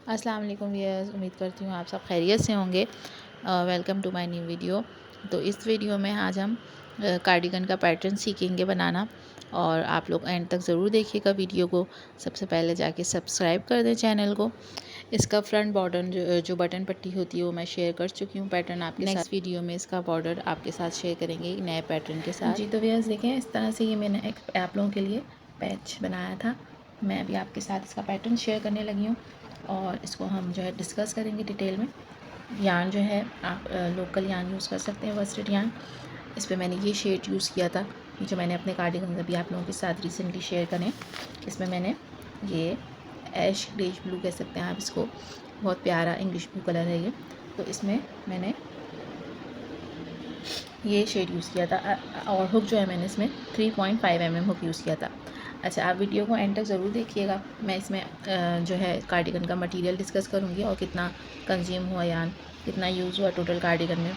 अस्सलाम वालेकुम व्यूअर्स, उम्मीद करती हूँ आप सब खैरियत से होंगे। Welcome to my new video. तो इस वीडियो में आज हम कार्डिगन का पैटर्न सीखेंगे बनाना, और आप लोग एंड तक ज़रूर देखिएगा वीडियो को। सबसे पहले जाके सब्सक्राइब कर दें चैनल को। इसका फ्रंट बॉर्डर जो बटन पट्टी होती है वो मैं शेयर कर चुकी हूँ पैटर्न आपके साथ। नेक्स्ट वीडियो में इसका बॉर्डर आपके साथ शेयर करेंगे एक नए पैटर्न के साथ। जी तो व्यूअर्स देखें, इस तरह से ये मैंने एक आप लोगों के लिए पैच बनाया था। मैं अभी आपके साथ इसका पैटर्न शेयर करने लगी हूँ और इसको हम जो है डिस्कस करेंगे डिटेल में। यान जो है आप लोकल यान यूज़ कर सकते हैं, वर्स्टेड यान। इस पे मैंने ये शेड यूज़ किया था जो मैंने अपने कार्डिगन अभी आप लोगों के साथ रिसेंटली शेयर करें। इसमें मैंने ये ऐश ग्रेश ब्लू कह सकते हैं आप इसको, बहुत प्यारा इंग्लिश ब्लू कलर है ये। तो इसमें मैंने ये शेड यूज़ किया था और हुक जो है मैंने इसमें 3.5 mm हुक यूज़ किया था। अच्छा, आप वीडियो को एंड तक ज़रूर देखिएगा। मैं इसमें जो है कार्डिगन का मटेरियल डिस्कस करूँगी और कितना कंज्यूम हुआ यान, कितना यूज़ हुआ टोटल कार्डिगन में,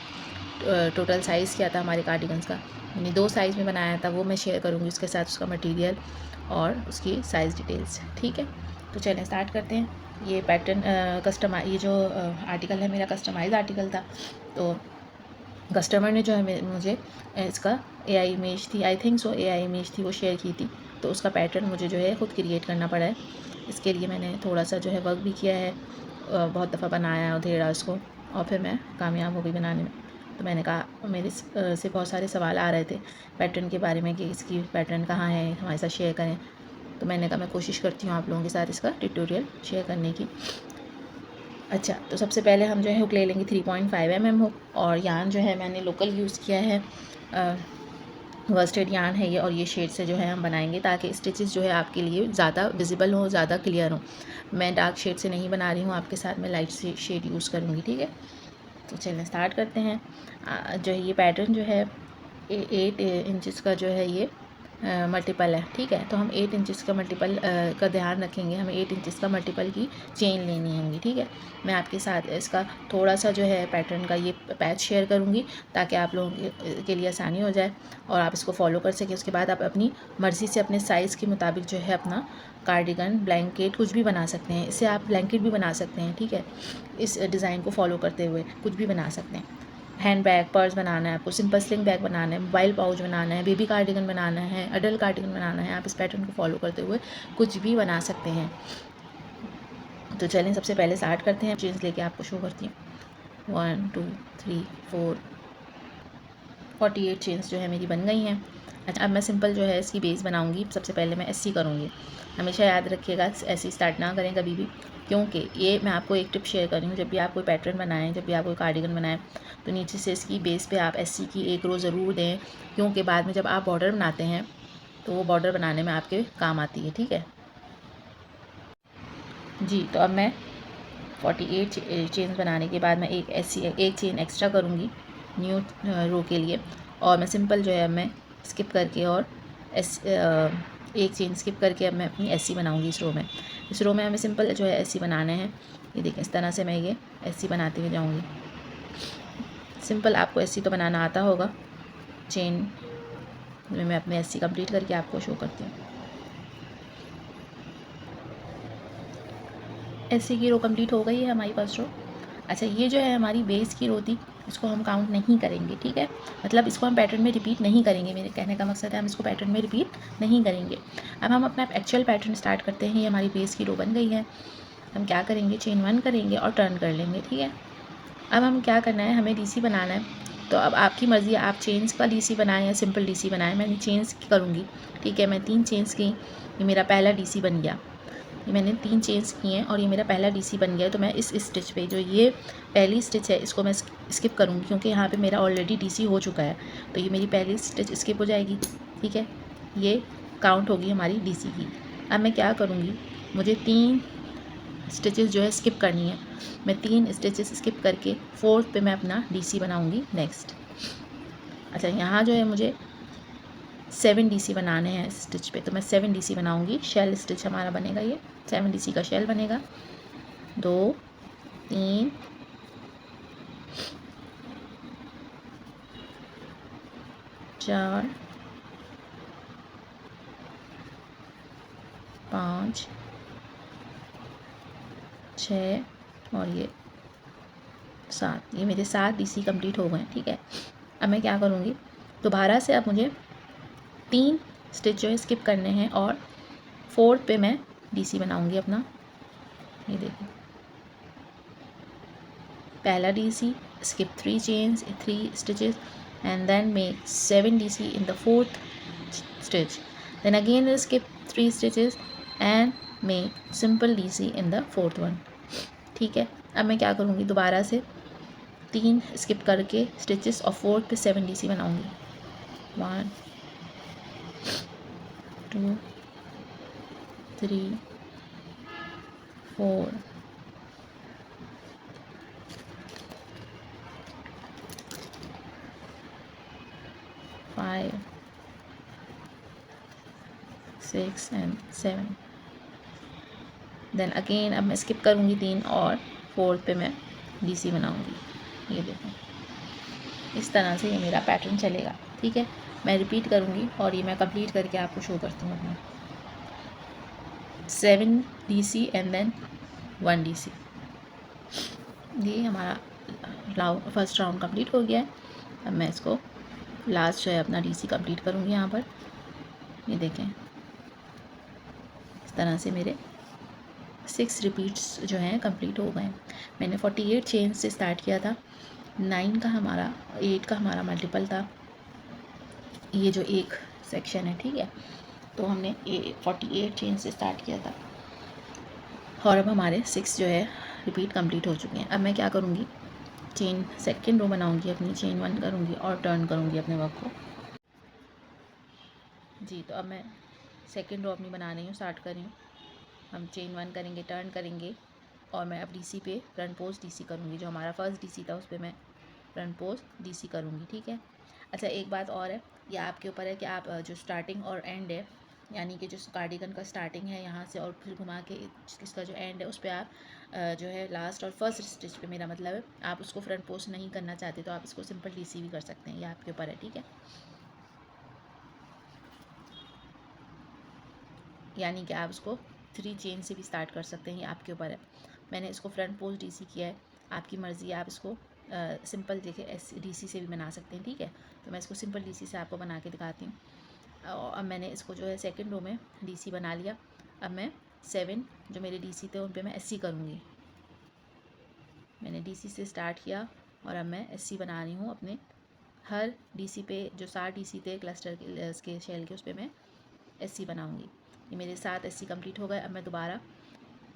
टोटल साइज़ क्या था हमारे कार्डिगन्स का। मैंने 2 साइज़ में बनाया था, वो मैं शेयर करूँगी उसके साथ, उसका मटीरियल और उसकी साइज़ डिटेल्स। ठीक है, तो चलें स्टार्ट करते हैं। ये पैटर्न ये जो आर्टिकल है मेरा कस्टमाइज़ आर्टिकल था। तो कस्टमर ने जो है मुझे इसका एआई इमेज थी, I think so AI image थी, वो शेयर की थी। तो उसका पैटर्न मुझे जो है ख़ुद क्रिएट करना पड़ा है। इसके लिए मैंने थोड़ा सा जो है वर्क भी किया है, बहुत दफ़ा बनाया उधेड़ा उसको, और फिर मैं कामयाब हो गई बनाने में। तो मैंने कहा, मेरे से बहुत सारे सवाल आ रहे थे पैटर्न के बारे में कि इसकी पैटर्न कहाँ है, हमारे साथ शेयर करें। तो मैंने कहा मैं कोशिश करती हूँ आप लोगों के साथ इसका ट्यूटोरियल शेयर करने की। अच्छा, तो सबसे पहले हम जो है हुक ले लेंगे 3.5 mm हुक, और यान जो है मैंने लोकल यूज़ किया है, वर्स्टेड यान है ये, और ये शेड से जो है हम बनाएंगे ताकि स्टिचेस जो है आपके लिए ज़्यादा विजिबल हो, ज़्यादा क्लियर हो। मैं डार्क शेड से नहीं बना रही हूँ आपके साथ, मैं लाइट से शेड यूज़ करूँगी। ठीक है, तो चलिए स्टार्ट करते हैं। जो है ये पैटर्न जो है 8 इंचज़ का जो है ये मल्टीपल है। ठीक है, तो हम 8 इंचज़ का मल्टीपल का ध्यान रखेंगे, हमें 8 इंचज़ का मल्टीपल की चेन लेनी होगी। ठीक है, मैं आपके साथ इसका थोड़ा सा जो है पैटर्न का ये पैच शेयर करूँगी ताकि आप लोगों के लिए आसानी हो जाए और आप इसको फॉलो कर सकें। उसके बाद आप अपनी मर्ज़ी से अपने साइज़ के मुताबिक जो है अपना कार्डिगन, ब्लैंकेट कुछ भी बना सकते हैं। इससे आप ब्लैंकेट भी बना सकते हैं। ठीक है, इस डिज़ाइन को फॉलो करते हुए कुछ भी बना सकते हैं। हैंड बैग, पर्स बनाना है आपको, सिंपल स्लिंग बैग बनाना है, मोबाइल पाउच बनाना है, बेबी कार्डिगन बनाना है, अडल्ट कार्डिगन बनाना है, आप इस पैटर्न को फॉलो करते हुए कुछ भी बना सकते हैं। तो चलें सबसे पहले स्टार्ट करते हैं। चेन्स लेके आपको शो करती हूँ। 1 2 3 4 48 चेन्स जो है मेरी बन गई हैं। अच्छा, अब मैं सिंपल जो है इसकी बेस बनाऊंगी। सबसे पहले मैं ऐसी करूँगी। हमेशा याद रखिएगा ऐसी स्टार्ट ना करें कभी भी, क्योंकि ये मैं आपको एक टिप शेयर कर रही हूँ। जब भी आप कोई पैटर्न बनाएं, जब भी आप कोई कार्डिगन बनाएं, तो नीचे से इसकी बेस पे आप ऐसी की एक रो ज़रूर दें, क्योंकि बाद में जब आप बॉर्डर बनाते हैं तो वो बॉर्डर बनाने में आपके काम आती है। ठीक है जी, तो अब मैं 48 चेन्स बनाने के बाद मैं एक चेन एक्स्ट्रा करूँगी न्यू रो के लिए, और मैं सिंपल जो है मैं स्किप करके और एक चेन स्किप करके अब मैं अपनी एसी बनाऊँगी इस रो में। इस रो में हमें सिंपल जो है एसी बनाने हैं। ये देखें, इस तरह से मैं ये एसी बनाती हुई जाऊँगी। सिंपल आपको एसी तो बनाना आता होगा। चेन में मैं अपनी एसी कंप्लीट करके आपको शो करती हूँ। एसी की रो कंप्लीट हो गई है हमारी फर्स्ट रो। अच्छा, ये जो है हमारी बेस की रो थी, इसको हम काउंट नहीं करेंगे। ठीक है, मतलब इसको हम पैटर्न में रिपीट नहीं करेंगे। मेरे कहने का मकसद है हम इसको पैटर्न में रिपीट नहीं करेंगे। अब हम अपना एक्चुअल पैटर्न स्टार्ट करते हैं। ये हमारी बेस की रो बन गई है। हम क्या करेंगे, चेन 1 करेंगे और टर्न कर लेंगे। ठीक है, अब हम क्या करना है, हमें डीसी बनाना है। तो अब आपकी मर्ज़ी है, आप चेन्स का डीसी बनाएं या सिंपल डीसी बनाएं। मैं चेन्स की करूँगी। ठीक है, मैं 3 चेन्स की, ये मेरा पहला डीसी बन गया। ये मैंने 3 चेन्स की हैं और ये मेरा पहला डीसी बन गया है। तो मैं इस स्टिच पे, जो ये पहली स्टिच है, इसको मैं स्किप करूँगी क्योंकि यहाँ पे मेरा ऑलरेडी डीसी हो चुका है। तो ये मेरी पहली स्टिच स्किप हो जाएगी। ठीक है, ये काउंट होगी हमारी डीसी की। अब मैं क्या करूँगी, मुझे 3 स्टिचेस जो है स्किप करनी है। मैं 3 स्टिचेस स्किप करके 4th पे मैं अपना डीसी बनाऊँगी नेक्स्ट। अच्छा, यहाँ जो है मुझे 7 डीसी बनाने हैं इस स्टिच पे, तो मैं 7 डीसी बनाऊँगी। शेल स्टिच हमारा बनेगा, ये 7 डीसी का शेल बनेगा। 2 3 4 5 6 और ये 7, ये मेरे 7 डीसी कंप्लीट हो गए हैं। ठीक है, अब मैं क्या करूँगी, दोबारा से अब मुझे 3 स्टिच जो है स्किप करने हैं और 4th पे मैं डीसी बनाऊँगी अपना। ये देखिए, पहला DC, skip 3 chains, 3 stitches, and then make 7 DC in the 4th stitch. Then again skip 3 stitches and make simple DC in the 4th one. ठीक है, अब मैं क्या करूँगी, दोबारा से 3 स्किप करके स्टिचेस और 4th पे 7 DC बनाऊँगी। 1 2 3 4 5 6 and 7। देन अगेन अब मैं स्किप करूँगी 3 और 4th पे मैं डीसी बनाऊँगी। ये देखो, इस तरह से ये मेरा पैटर्न चलेगा। ठीक है, मैं रिपीट करूँगी और ये मैं कंप्लीट करके आपको शो करती हूँ अपना। 7 DC एंड देन 1 DC। ये हमारा फर्स्ट राउंड कंप्लीट हो गया है। अब मैं इसको लास्ट जो है अपना डीसी कंप्लीट करूँगी यहाँ पर। ये देखें, इस तरह से मेरे 6 रिपीट्स जो हैं कंप्लीट हो गए। मैंने 48 चेन से स्टार्ट किया था। 9 का हमारा 8 का हमारा मल्टीपल था, ये जो एक सेक्शन है। ठीक है, तो हमने 48 चेन से स्टार्ट किया था और अब हमारे 6 जो है रिपीट कंप्लीट हो चुके हैं। अब मैं क्या करूँगी, चेन सेकंड रो बनाऊँगी अपनी, चेन 1 करूँगी और टर्न करूँगी अपने वर्क को। जी, तो अब मैं सेकंड रो अपनी बना रही हूँ, स्टार्ट कर रही हूँ। हम चेन 1 करेंगे, टर्न करेंगे और मैं अब डीसी पे फ्रंट पोस्ट डीसी करूँगी। जो हमारा फर्स्ट डीसी था उस पर मैं फ्रंट पोस्ट डीसी करूँगी। ठीक है, अच्छा एक बात और है, ये आपके ऊपर है कि आप जो स्टार्टिंग और एंड है, यानी कि जो कार्डिगन का स्टार्टिंग है यहाँ से और फिर घुमा के इसका जो एंड है उस पर आप जो है लास्ट और फर्स्ट स्टिच पे, मेरा मतलब है आप उसको फ्रंट पोस्ट नहीं करना चाहते तो आप इसको सिंपल डीसी भी कर सकते हैं, ये आपके ऊपर है। ठीक है, यानी कि आप उसको 3 चेन से भी स्टार्ट कर सकते हैं, ये आपके ऊपर है। मैंने इसको फ्रंट पोस्ट डीसी किया है, आपकी मर्ज़ी है, आप इसको सिंपल देखिए डीसी से भी बना सकते हैं। ठीक है, तो मैं इसको सिंपल डीसी से आपको बना के दिखाती हूँ। और अब मैंने इसको जो है सेकंड रो में डीसी बना लिया। अब मैं 7 जो मेरे डीसी थे उन पे मैं एससी करूँगी। मैंने डीसी से स्टार्ट किया और अब मैं एससी बना रही हूँ अपने हर डीसी पे। जो 7 डीसी थे क्लस्टर के शेल के, उस पर मैं एससी बनाऊँगी। ये मेरे 7 एससी कंप्लीट हो गए। अब मैं दोबारा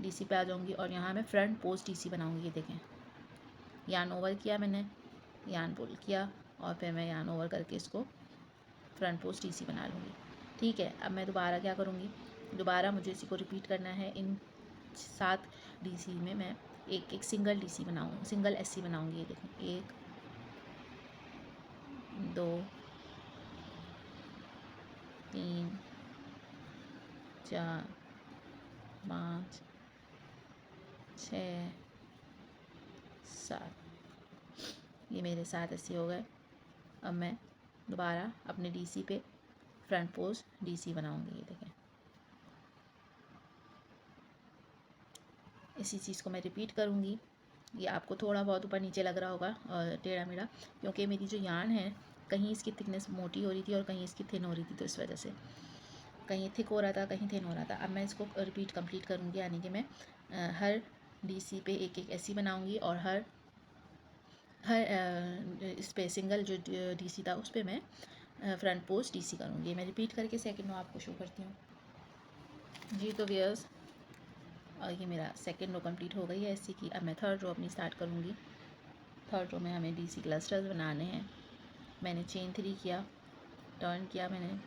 डीसी पे आ जाऊँगी और यहाँ मैं फ्रंट पोस्ट डीसी बनाऊँगी। ये देखें, यान ओवर किया मैंने, यान पुल किया और फिर मैं यान ओवर करके इसको फ्रंट पोस्ट डीसी बना लूँगी। ठीक है, अब मैं दोबारा क्या करूँगी, दोबारा मुझे इसी को रिपीट करना है। इन 7 डीसी में मैं एक सिंगल डीसी बनाऊँ, सिंगल एससी बनाऊँगी। ये देखें, 1 2 3 4 5 6 7, ये मेरे 7 एससी हो गए। अब मैं दोबारा अपने डीसी पे फ्रंट पोस्ट डीसी बनाऊँगी। ये देखें, इसी चीज़ को मैं रिपीट करूँगी। ये आपको थोड़ा बहुत ऊपर नीचे लग रहा होगा टेढ़ा मेढ़ा, क्योंकि मेरी जो यान है कहीं इसकी थिकनेस मोटी हो रही थी और कहीं इसकी थिन हो रही थी, तो इस वजह से कहीं थिक हो रहा था, कहीं थिन हो रहा था। अब मैं इसको रिपीट कंप्लीट करूँगी, यानी कि मैं हर डीसी पे एक ऐसी बनाऊँगी और हर इस पे सिंगल जो डीसी था उस पर मैं फ्रंट पोस्ट डीसी करूँगी। मैं रिपीट करके सेकंड रो आपको शो करती हूँ। जी, तो व्यूअर्स, और ये मेरा सेकंड रो कंप्लीट हो गई है ऐसी की। अब मैं थर्ड रो अपनी स्टार्ट करूँगी। थर्ड रो में हमें डीसी क्लस्टर्स बनाने हैं। मैंने चेन 3 किया, टर्न किया, मैंने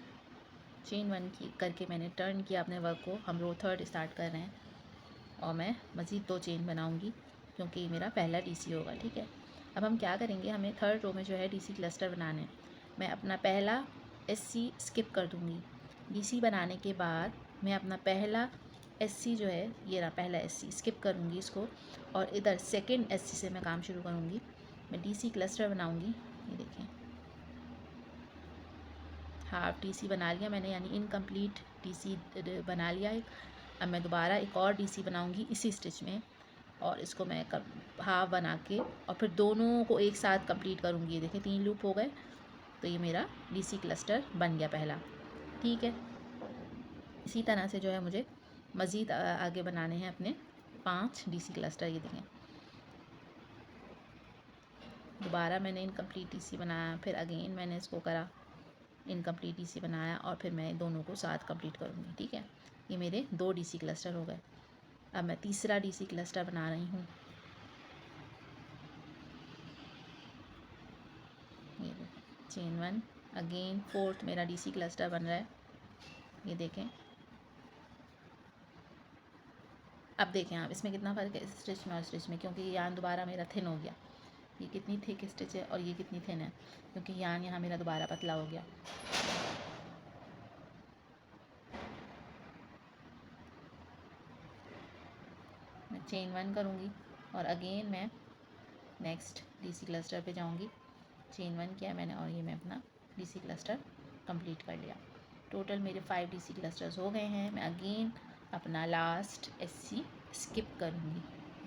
चेन 1 की करके मैंने टर्न किया अपने वर्क को। हम रो थर्ड स्टार्ट कर रहे हैं और मैं मज़ीद 2 चेन बनाऊँगी क्योंकि ये मेरा पहला डीसी होगा। ठीक है, अब हम क्या करेंगे, हमें थर्ड रो में जो है डीसी क्लस्टर बनाने हैं। मैं अपना पहला एससी स्किप कर दूँगी। डीसी बनाने के बाद मैं अपना पहला एससी जो है, ये रहा पहला एससी, स्किप करूँगी इसको और इधर सेकंड एससी से मैं काम शुरू करूँगी। मैं डीसी क्लस्टर बनाऊँगी। ये देखें, हाफ डीसी बना लिया मैंने, यानी इनकम्प्लीट डीसी बना लिया एक। अब मैं दोबारा एक और डीसी बनाऊँगी इसी स्टिच में, और इसको मैं हाफ बना के और फिर दोनों को एक साथ कंप्लीट करूँगी। ये देखिए 3 लूप हो गए, तो ये मेरा डीसी क्लस्टर बन गया पहला। ठीक है, इसी तरह से जो है मुझे मज़ीद आगे बनाने हैं अपने 5 डीसी क्लस्टर। ये देखें, दोबारा मैंने इनकम्प्लीट डीसी बनाया, फिर अगेन मैंने इसको करा इनकम्प्लीट डीसी बनाया, और फिर मैं दोनों को साथ कंप्लीट करूँगी। ठीक है, ये मेरे 2 डीसी क्लस्टर हो गए। अब मैं तीसरा डीसी क्लस्टर बना रही हूँ। ये देखें, चेन 1, अगेन 4th मेरा डीसी क्लस्टर बन रहा है। ये देखें, अब देखें आप इसमें कितना फ़र्क है स्टिच में और स्टिच में, क्योंकि ये यान दोबारा मेरा थिन हो गया। ये कितनी थिक स्टिच है और ये कितनी थिन है, क्योंकि यान यहाँ मेरा दोबारा पतला हो गया। मैं चेन 1 करूँगी और अगेन मैं नेक्स्ट डीसी क्लस्टर पे जाऊँगी। चेन 1 किया मैंने और ये मैं अपना डीसी क्लस्टर कंप्लीट कर लिया। टोटल मेरे 5 डीसी क्लस्टर्स हो गए हैं। मैं अगेन अपना लास्ट एससी स्किप करूँगी।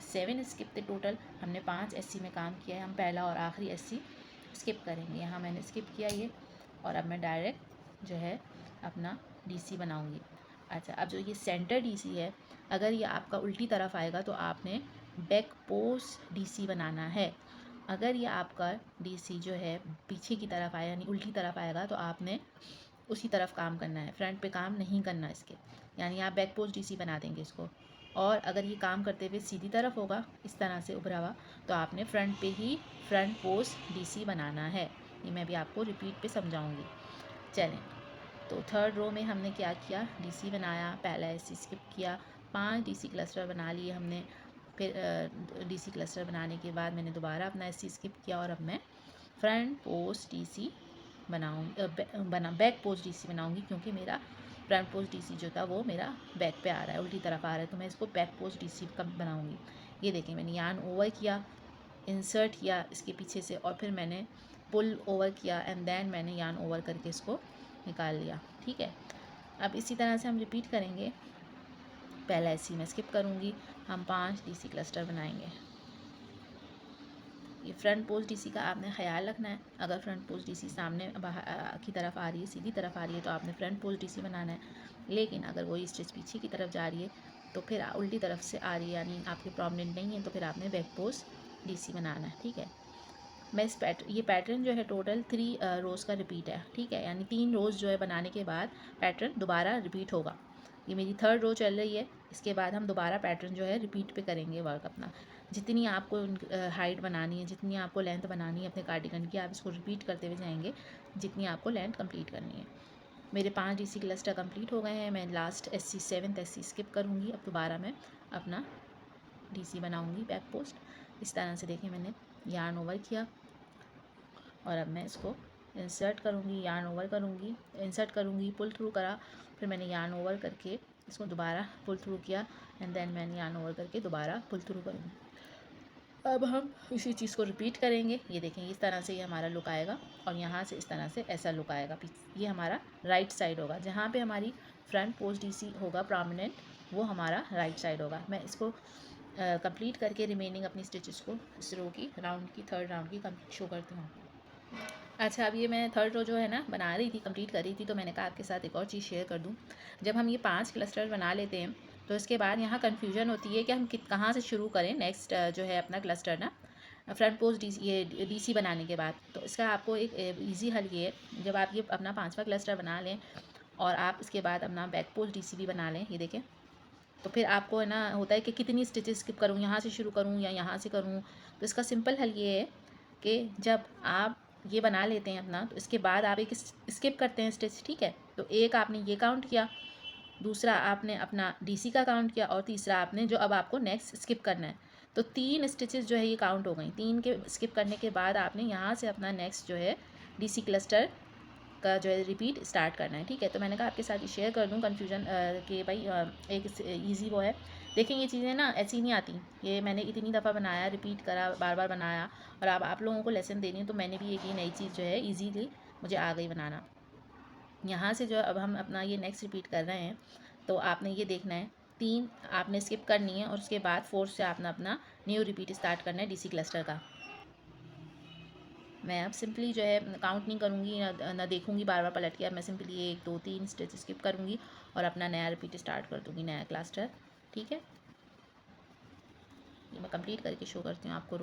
7 स्किप थे टोटल, हमने 5 एससी में काम किया है। हम पहला और आखिरी एससी स्किप करेंगे। यहाँ मैंने स्किप किया ये, और अब मैं डायरेक्ट जो है अपना डीसी बनाऊँगी। अच्छा, अब जो ये सेंटर डीसी है, अगर ये आपका उल्टी तरफ आएगा तो आपने बैक पोस्ट डीसी बनाना है। अगर ये आपका डीसी जो है पीछे की तरफ आया यानी उल्टी तरफ आएगा तो आपने उसी तरफ काम करना है, फ्रंट पे काम नहीं करना इसके, यानी आप बैक पोस्ट डीसी बना देंगे इसको। और अगर ये काम करते हुए सीधी तरफ होगा इस तरह से उभरा हुआ, तो आपने फ्रंट पे ही फ्रंट पोस्ट डीसी बनाना है। ये मैं भी आपको रिपीट पे समझाऊंगी। चलें, तो थर्ड रो में हमने क्या किया, डीसी बनाया, पहला एससी स्किप किया, 5 डीसी क्लस्टर बना लिए हमने। फिर डीसी क्लस्टर बनाने के बाद मैंने दोबारा अपना एससी स्किप किया, और अब मैं front post DC back post DC बनाऊंगी, क्योंकि मेरा फ्रंट पोस्ट डीसी जो था वो मेरा बैक पे आ रहा है, उल्टी तरफ आ रहा है, तो मैं इसको बैक पोस्ट डीसी कब बनाऊंगी। ये देखें, मैंने यान ओवर किया, इंसर्ट किया इसके पीछे से, और फिर मैंने पुल ओवर किया, एंड देन मैंने यान ओवर करके इसको निकाल लिया। ठीक है, अब इसी तरह से हम रिपीट करेंगे। पहला एससी में स्किप करूँगी, हम 5 डीसी क्लस्टर बनाएंगे। ये फ्रंट पोस्ट डीसी का आपने ख्याल रखना है। अगर फ्रंट पोस्ट डीसी सामने बाहर की तरफ आ रही है, सीधी तरफ आ रही है, तो आपने फ्रंट पोस्ट डीसी बनाना है। लेकिन अगर वही स्टिच पीछे की तरफ जा रही है, तो फिर उल्टी तरफ से आ रही है, यानी आपके प्रोमिनेंट नहीं है, तो फिर आपने बैक पोस्ट डीसी बनाना है। ठीक है, मैं इस ये पैटर्न जो है टोटल 3 रोज़ का रिपीट है। ठीक है, यानी 3 रोज़ जो है बनाने के बाद पैटर्न दोबारा रिपीट होगा। ये मेरी थर्ड रो चल रही है, इसके बाद हम दोबारा पैटर्न जो है रिपीट पे करेंगे वर्क अपना। जितनी आपको हाइट बनानी है, जितनी आपको लेंथ बनानी है अपने कार्डिगन की, आप इसको रिपीट करते हुए जाएंगे जितनी आपको लेंथ कंप्लीट करनी है। मेरे 5 डीसी क्लस्टर कंप्लीट हो गए हैं। मैं last SC 7th SC skip करूँगी। अब दोबारा मैं अपना डीसी बनाऊँगी बैक पोस्ट। इस तरह से देखें, मैंने यार्न ओवर किया, और अब मैं इसको इंसर्ट करूँगी, यार्न ओवर करूँगी, इंसर्ट करूँगी, पुल थ्रू करा, फिर मैंने यार्न ओवर करके इसको दोबारा पुल थ्रू किया, एंड देन मैंने यार्न ओवर करके दोबारा पुल थ्रू करूँगी। अब हम इसी चीज़ को रिपीट करेंगे। ये देखें, इस तरह से ये हमारा लुक आएगा, और यहाँ से इस तरह से ऐसा लुक आएगा। ये हमारा राइट साइड होगा, जहाँ पे हमारी फ्रंट पोस्ट डीसी होगा प्रोमिनेंट, वो हमारा राइट साइड होगा। मैं इसको कंप्लीट करके रिमेनिंग अपनी स्टिचेस को इस रो की थर्ड राउंड की शो करती हूँ। अच्छा, अब ये मैं थर्ड रो जो है ना बना रही थी, कंप्लीट कर रही थी, तो मैंने कहा आपके साथ एक और चीज़ शेयर कर दूँ। जब हम ये 5 क्लस्टर बना लेते हैं, तो इसके बाद यहाँ कन्फ्यूजन होती है कि हम कहाँ से शुरू करें नेक्स्ट जो है अपना क्लस्टर ना, फ्रंट पोस्ट डीसी बनाने के बाद। तो इसका आपको एक ईजी हल ये है, जब आप ये अपना 5वां क्लस्टर बना लें और आप इसके बाद अपना बैक पोस्ट डीसी भी बना लें, ये देखें, तो फिर आपको है ना होता है कि कितनी स्टिचेस स्किप करूँ, यहाँ से शुरू करूँ या यहाँ से करूँ। तो इसका सिंपल हल ये है कि जब आप ये बना लेते हैं अपना, तो इसके बाद आप एक स्किप करते हैं स्टिच। ठीक है, तो एक आपने ये काउंट किया, दूसरा आपने अपना डीसी का काउंट किया, और तीसरा आपने जो अब आपको नेक्स्ट स्किप करना है, तो 3 स्टिचेस जो है ये काउंट हो गई। 3 के स्किप करने के बाद आपने यहाँ से अपना नेक्स्ट जो है डीसी क्लस्टर का जो है रिपीट स्टार्ट करना है। ठीक है, तो मैंने कहा आपके साथ ये शेयर कर दूँ कन्फ्यूजन कि भाई एक ईजी वो है। देखें, ये चीज़ें ना ऐसी नहीं आती, ये मैंने इतनी दफ़ा बनाया, रिपीट करा, बार बार बनाया, और अब आप लोगों को लेसन देनी है, तो मैंने भी एक ये नई चीज़ जो है ईजीली मुझे आ गई बनाना। यहाँ से जो अब हम अपना ये नेक्स्ट रिपीट कर रहे हैं, तो आपने ये देखना है 3 आपने स्किप करनी है और उसके बाद 4 से आपने अपना न्यू रिपीट स्टार्ट करना है डीसी क्लस्टर का। मैं अब सिंपली जो है काउंट नहीं करूँगी, ना देखूँगी बार बार पलट के। अब मैं सिंपली 1 2 3 स्टिच स्किप करूँगी और अपना नया रिपीट स्टार्ट कर दूँगी, नया क्लस्टर। ठीक है, ये मैं कंप्लीट करके शो करती हूँ आपको।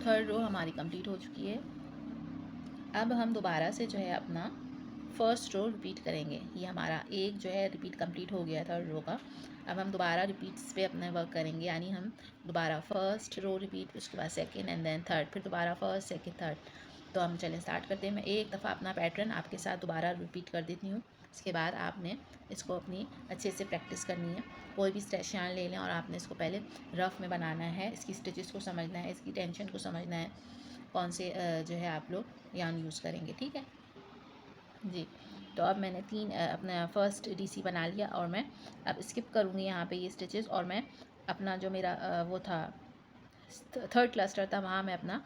थर्ड रो हमारी कंप्लीट हो चुकी है। अब हम दोबारा से जो है अपना फर्स्ट रो रिपीट करेंगे। ये हमारा एक जो है रिपीट कंप्लीट हो गया थर्ड रो का। अब हम दोबारा रिपीट्स पे अपना वर्क करेंगे, यानी हम दोबारा फर्स्ट रो रिपीट, उसके बाद सेकंड एंड देन थर्ड, फिर दोबारा फर्स्ट सेकंड थर्ड। तो हम चलें स्टार्ट करते हैं। मैं एक दफ़ा अपना पैटर्न आपके साथ दोबारा रिपीट कर देती हूँ। इसके बाद आपने इसको अपनी अच्छे से प्रैक्टिस करनी है। कोई भी स्ट्रेच यार्न ले लें और आपने इसको पहले रफ़ में बनाना है। इसकी स्टिचेस को समझना है, इसकी टेंशन को समझना है, कौन से जो है आप लोग यार्न यूज़ करेंगे। ठीक है जी। तो अब मैंने अपना फर्स्ट डीसी बना लिया और मैं अब स्किप करूँगी यहाँ पे ये स्टिचेस, और मैं अपना जो मेरा वो था थर्ड क्लस्टर था, वहाँ मैं अपना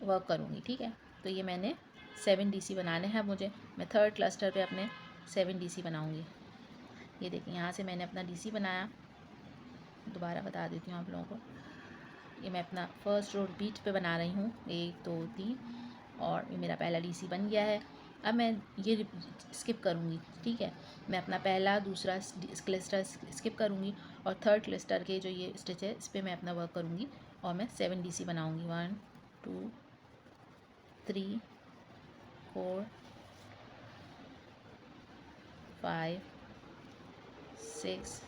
वर्क करूँगी। ठीक है, तो ये मैंने 7 डीसी बनाने हैं मुझे। मैं थर्ड क्लस्टर पे अपने 7 डीसी बनाऊँगी। ये देखिए, यहाँ से मैंने अपना डीसी बनाया। दोबारा बता देती हूँ आप लोगों को। ये मैं अपना फर्स्ट रो रिपीट पे बना रही हूँ, 1 2 3, और ये मेरा पहला डीसी बन गया है। अब मैं ये स्किप करूँगी। ठीक है, मैं अपना पहला दूसरा क्लस्टर स्किप करूँगी और थर्ड क्लस्टर के जो ये स्टिच है इस पर मैं अपना वर्क करूँगी और मैं 7 डीसी बनाऊँगी। 1 2 3 4 5 6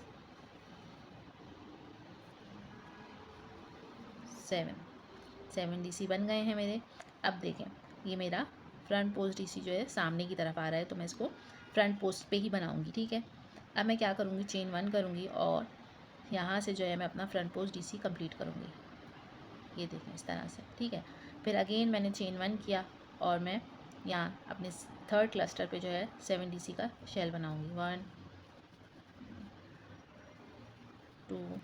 7 डीसी बन गए हैं मेरे। अब देखें, ये मेरा फ्रंट पोस्ट डीसी जो है सामने की तरफ आ रहा है, तो मैं इसको फ्रंट पोस्ट पे ही बनाऊंगी। ठीक है, अब मैं क्या करूँगी, चेन 1 करूँगी और यहाँ से जो है मैं अपना फ्रंट पोस्ट डीसी कंप्लीट करूँगी। ये देखें इस तरह से। ठीक है, फिर अगेन मैंने चेन 1 किया और मैं यहाँ अपने थर्ड क्लस्टर पे जो है 7 डीसी का शेल बनाऊँगी। 1 2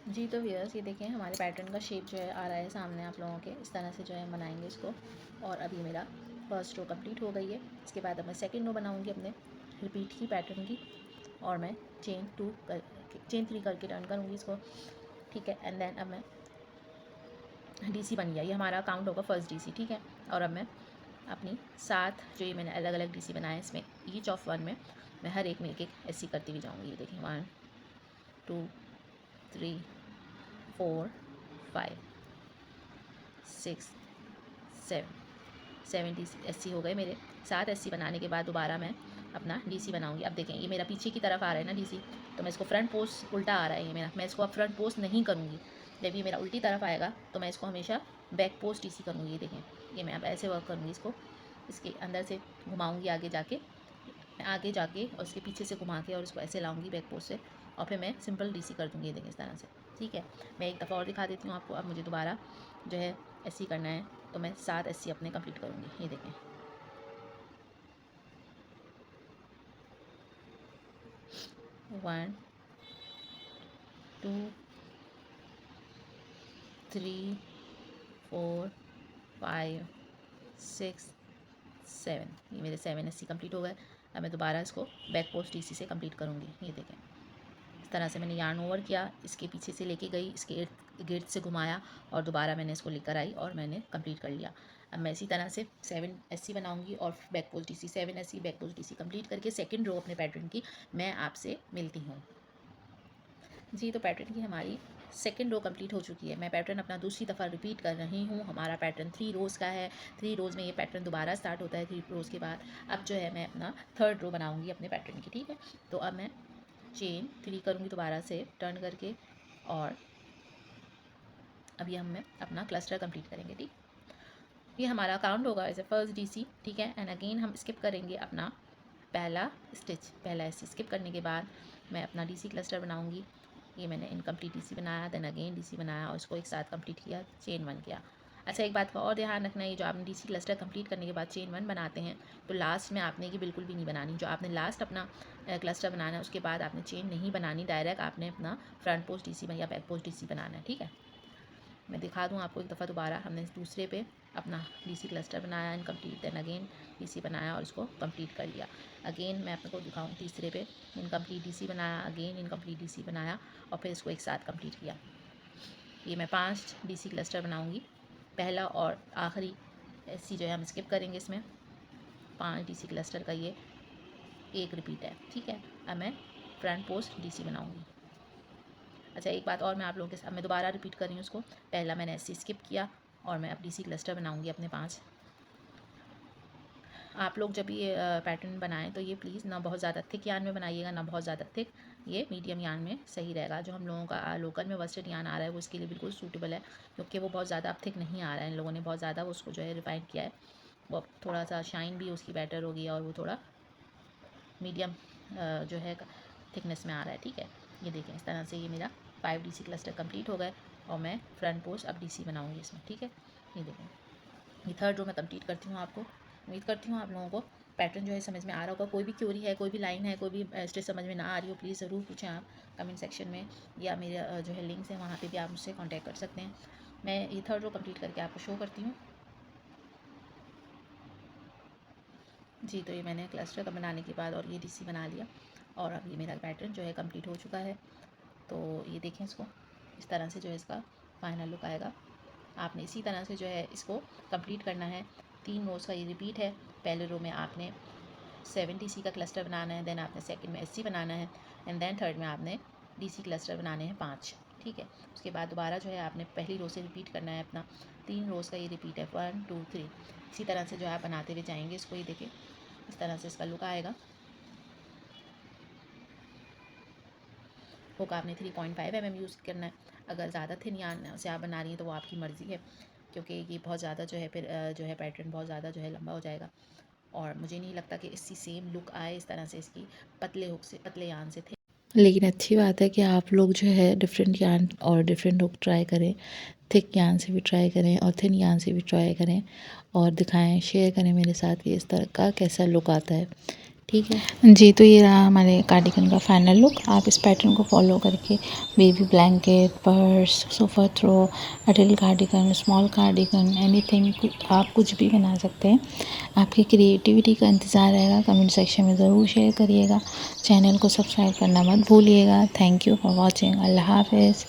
जी। तो व्यूअर्स, ये देखें हमारे पैटर्न का शेप जो है आ रहा है सामने आप लोगों के। इस तरह से जो है बनाएंगे इसको। और अभी मेरा फर्स्ट रो कंप्लीट हो गई है। इसके बाद अब मैं सेकंड रो बनाऊंगी अपने रिपीट की पैटर्न की, और मैं चेन 3 करके टर्न करूँगी इसको। ठीक है, एंड देन अब मैं डीसी बन गया, ये हमारा काउंट होगा फर्स्ट डीसी। ठीक है, और अब मैं अपनी 7 जो ये मैंने अलग अलग डीसी बनाए, इसमें ईच ऑफ 1 में मैं हर एक में एक ऐसी करती हुई जाऊँगी। ये देखें, 1 2 3 4 5 6 7 डीसी एससी हो गए मेरे। 7 एससी बनाने के बाद दोबारा मैं अपना डीसी बनाऊंगी। अब देखें, ये मेरा पीछे की तरफ आ रहा है ना डीसी, तो मैं इसको फ्रंट पोस्ट उल्टा आ रहा है ये मेरा। मैं इसको अब फ्रंट पोस्ट नहीं करूँगी। जब ये मेरा उल्टी तरफ आएगा तो मैं इसको हमेशा बैक पोस्ट डीसी करूँगी। ये देखें, ये मैं अब ऐसे वर्क करूँगी इसको। इसके अंदर से घुमाऊँगी आगे जाके और इसके पीछे से घुमा के और इसको ऐसे लाऊंगी बैक पोस्ट से, और फिर मैं सिंपल डीसी कर दूँगी। ये देखें इस तरह से। ठीक है, मैं एक दफ़ा और दिखा देती हूँ आपको। अब मुझे दोबारा जो है एससी करना है, तो मैं 7 एससी अपने कंप्लीट करूँगी। ये देखें, 1 2 3 4 5 6 7, ये मेरे 7 एससी कंप्लीट हो गए। अब मैं दोबारा इसको बैक पोस्ट डीसी से कंप्लीट करूँगी। ये देखें, इस तरह से मैंने यार्न ओवर किया, इसके पीछे से लेके गई, इसके गेट से घुमाया और दोबारा मैंने इसको लेकर आई और मैंने कंप्लीट कर लिया। अब मैं इसी तरह से 7 एससी बनाऊंगी और back post DC, 7 SC back post DC complete करके सेकंड रो अपने पैटर्न की मैं आपसे मिलती हूँ। जी, तो पैटर्न की हमारी सेकंड रो कंप्लीट हो चुकी है। मैं पैटर्न अपना दूसरी दफ़ा रिपीट कर रही हूँ। हमारा पैटर्न 3 रोज़ का है। 3 रोज़ में ये पैटर्न दोबारा स्टार्ट होता है 3 रोज़ के बाद। अब जो है मैं अपना थर्ड रो बनाऊँगी अपने पैटर्न की। ठीक है, तो अब मैं चेन 3 करूँगी दोबारा से टर्न करके, और अभी हम अपना क्लस्टर कंप्लीट करेंगे। ठीक, ये हमारा काउंट होगा एज ए फर्स्ट डीसी। ठीक है, एंड अगेन हम स्किप करेंगे अपना पहला स्टिच, पहला ऐसे स्किप करने के बाद मैं अपना डीसी क्लस्टर बनाऊँगी। ये मैंने इनकम्प्लीट डीसी बनाया, देन अगेन डीसी बनाया और इसको एक साथ कंप्लीट किया, चेन 1 किया। अच्छा, एक बात का और ध्यान रखना है, जो आपने डीसी क्लस्टर कंप्लीट करने के बाद चेन 1 बनाते हैं तो लास्ट में आपने ये बिल्कुल भी नहीं बनानी। जो आपने लास्ट अपना क्लस्टर बनाना है उसके बाद आपने चेन नहीं बनानी, डायरेक्ट आपने अपना फ्रंट पोस्ट डीसी या बैक पोस्ट डीसी बनाना है। ठीक है, मैं दिखा दूँ आपको एक दफ़ा दोबारा। हमने दूसरे पे अपना डीसी क्लस्टर बनाया इनकम्प्लीट, देन अगेन डीसी बनाया और उसको कंप्लीट कर लिया। अगेन मैं आपको दिखाऊँ तीसरे पे इनकम्प्लीट डीसी बनाया, अगेन इनकम्प्लीट डीसी बनाया और फिर इसको एक साथ कंप्लीट किया। ये मैं 5 डीसी क्लस्टर बनाऊँगी। पहला और आखिरी एससी जो है हम स्किप करेंगे इसमें। 5 डीसी क्लस्टर का ये एक रिपीट है, ठीक है। अब मैं फ्रंट पोस्ट डीसी बनाऊँगी। अच्छा, एक बात और मैं आप लोगों के साथ मैं दोबारा रिपीट कर रही हूँ उसको। पहला मैंने एससी स्किप किया और मैं अब डीसी क्लस्टर बनाऊँगी अपने 5। आप लोग जब ये पैटर्न बनाएं तो ये प्लीज़ ना बहुत ज़्यादा थिक यान में बनाइएगा, ना बहुत ज़्यादा थिक, ये मीडियम यान में सही रहेगा। जो हम लोगों का लोकल में वर्स्टेड यान आ रहा है वो इसके लिए बिल्कुल सूटेबल है, क्योंकि वो बहुत ज़्यादा अब थिक नहीं आ रहा है। इन लोगों ने बहुत ज़्यादा उसको जो है रिफाइन किया है, वो थोड़ा सा शाइन भी उसकी बेटर होगी और वो थोड़ा मीडियम जो है थिकनेस में आ रहा है, ठीक है। ये देखें, इस तरह से ये मेरा 5 डीसी क्लस्टर कंप्लीट हो गए और मैं फ्रंट पोस्ट अब डीसी बनाऊँगी इसमें, ठीक है। ये देखें, ये थर्ड रो मैं कंप्लीट करती हूँ। आपको उम्मीद करती हूँ आप लोगों को पैटर्न जो है समझ में आ रहा होगा। कोई भी क्वेरी है, कोई भी लाइन है, कोई भी स्टिच समझ में ना आ रही हो, प्लीज़ ज़रूर पूछें आप कमेंट सेक्शन में, या मेरे जो है लिंक्स हैं वहाँ पे भी आप मुझसे कांटेक्ट कर सकते हैं। मैं ये थर्ड रो कंप्लीट करके आपको शो करती हूँ। जी, तो ये मैंने क्लस्टर का बनाने के बाद और ये डीसी बना लिया और अब ये मेरा पैटर्न जो है कंप्लीट हो चुका है। तो ये देखें, इसको इस तरह से जो है इसका फाइनल लुक आएगा। आपने इसी तरह से जो है इसको कंप्लीट करना है। 3 रोज़ का ये रिपीट है। पहले रो में आपने 7 डीसी का क्लस्टर बनाना है, देन आपने सेकंड में एससी बनाना है, एंड देन थर्ड में आपने डीसी क्लस्टर बनाने हैं 5, ठीक है। उसके बाद दोबारा जो है आपने पहली रो से रिपीट करना है अपना। 3 रोज़ का ये रिपीट है, 1 2 3। इसी तरह से जो है आप बनाते हुए जाएंगे इसको। ये देखिए, इस तरह से इसका लुक आएगा। हुक आपने 3.5 mm यूज़ करना है। अगर ज़्यादा थिन यान से आप बना रही हैं तो वो आपकी मर्ज़ी है, क्योंकि ये बहुत ज़्यादा जो है फिर जो है पैटर्न बहुत ज़्यादा जो है लंबा हो जाएगा और मुझे नहीं लगता कि इसकी सेम लुक आए इस तरह से इसकी पतले हुक से, पतले यान से थे। लेकिन अच्छी बात है कि आप लोग जो है डिफरेंट यान और डिफरेंट हुक ट्राई करें, थिक यान से भी ट्राई करें और थिन यान से भी ट्राई करें और दिखाएं, शेयर करें मेरे साथ कि इस तरह का कैसा लुक आता है, ठीक है जी। तो ये रहा हमारे कार्डिगन का फाइनल लुक। आप इस पैटर्न को फॉलो करके baby blanket, purse, sofa throw, adult cardigan, small cardigan, anything, आप कुछ भी बना सकते हैं। आपकी क्रिएटिविटी का इंतज़ार रहेगा। कमेंट सेक्शन में ज़रूर शेयर करिएगा। चैनल को सब्सक्राइब करना मत भूलिएगा। Thank you for watching. अल्लाह हाफ़िज़।